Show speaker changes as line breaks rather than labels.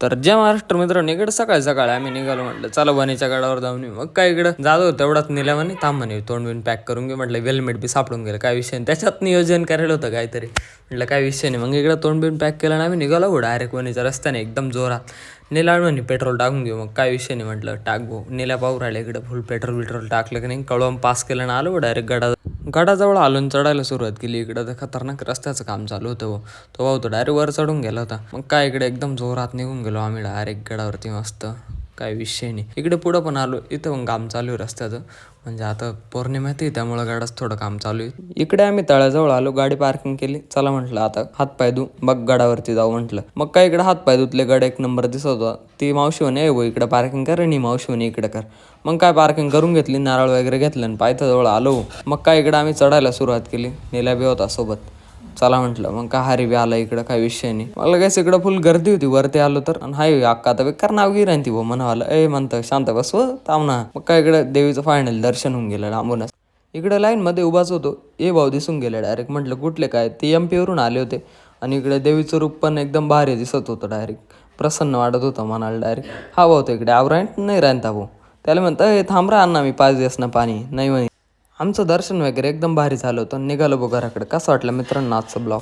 तर जय महाराष्ट्र मित्रांनो, इकडे सकाळी सकाळी आम्ही निघालो. म्हटलं चला वणीच्या गडावर जाऊन येऊ. मग काय इकडं जात होतं तेवढाच नेल्या म्हणे, थांब म्हणे तोंड बिन पॅक करून घे. म्हटलं हेल्मेट बी सापडून गेलं, काय विषय नाही, त्याच्यात नियोजन करायला होतं काहीतरी. म्हटलं काय विषय नाही. मग इकडं तोंड बिन पॅक केलं आणि आम्ही निघालो डायरेक्ट वणीच्या रस्त्याने एकदम जोरात. नेला म्हणे पेट्रोल टाकून घेऊ. मग काय विषय नाही, म्हटलं टाक भाऊ. नेल्या पाहू राहिले इकडं फुल पेट्रोल टाकलं की नाही, कळवम पास केलं ना आलो डायरेक्ट गडाजवळ आलो आणि चढायला सुरुवात केली. इकडं तर खतरनाक रस्त्याचं काम चालू होतं. तो भाऊ तो डायरेक्ट वर चढून गेला होता. मग काय इकडे एकदम जोरात निघून गेलो आम्ही डायरेक्ट गडावरती मस्त. काय विषय नाही. इकडे पुढं पण आलो, इथं पण काम चालू आहे रस्त्याचं. म्हणजे आता पौर्णिमा येते त्यामुळे गाडात थोडं काम चालू आहे. इकडे आम्ही तळ्याजवळ आलो, गाडी पार्किंग केली. चला म्हटलं आता हातपाय धू मग गडावरती जाऊ म्हटलं. मग काय इकडे हातपाय धुतले, गड एक नंबर दिसत होता. ती मावशी म्हणे इकडे पार्किंग कर, आणि मावशी म्हणे इकडे कर. मग काय पार्किंग करून घेतली, नारळ वगैरे घेतलं आणि पायथ्याजवळ आलो. मग काय इकडे आम्ही चढायला सुरुवात केली. नेल्या बी होता सोबत. चला म्हटलं. मग काय हरी बी आला इकडं, काय विषय नाही. मला काय इकडं फुल गर्दी होती. वरती आलो तर आणि हाय अक्का आता बेकार नाव गिर ती भाऊ म्हणाला म्हणतं शांत बस थांब ना. मग काय इकडं देवीचं फायनल दर्शन होऊन गेलं लांबूनच. इकडे लाईन मध्ये उभाच होतो, भाऊ दिसून गेले डायरेक्ट. म्हटलं कुठले काय, ते MP वरून आले होते. आणि इकडे देवीचं रूप पण एकदम भारी दिसत होतं डायरेक्ट. प्रसन्न वाटत होतं मनाला डायरेक्ट. हा भाऊ तो इकडे आवरायंट नाही राहता भाऊ. त्याला म्हणतं हे थांब राहा ना, मी 5 दिवस ना पाणी नाही म्हणे. आमचं दर्शन वगैरे एकदम भारी झालं होतं. निघालो बघ घराकडे. कसं वाटलं मित्रांनो आजचा ब्लॉग.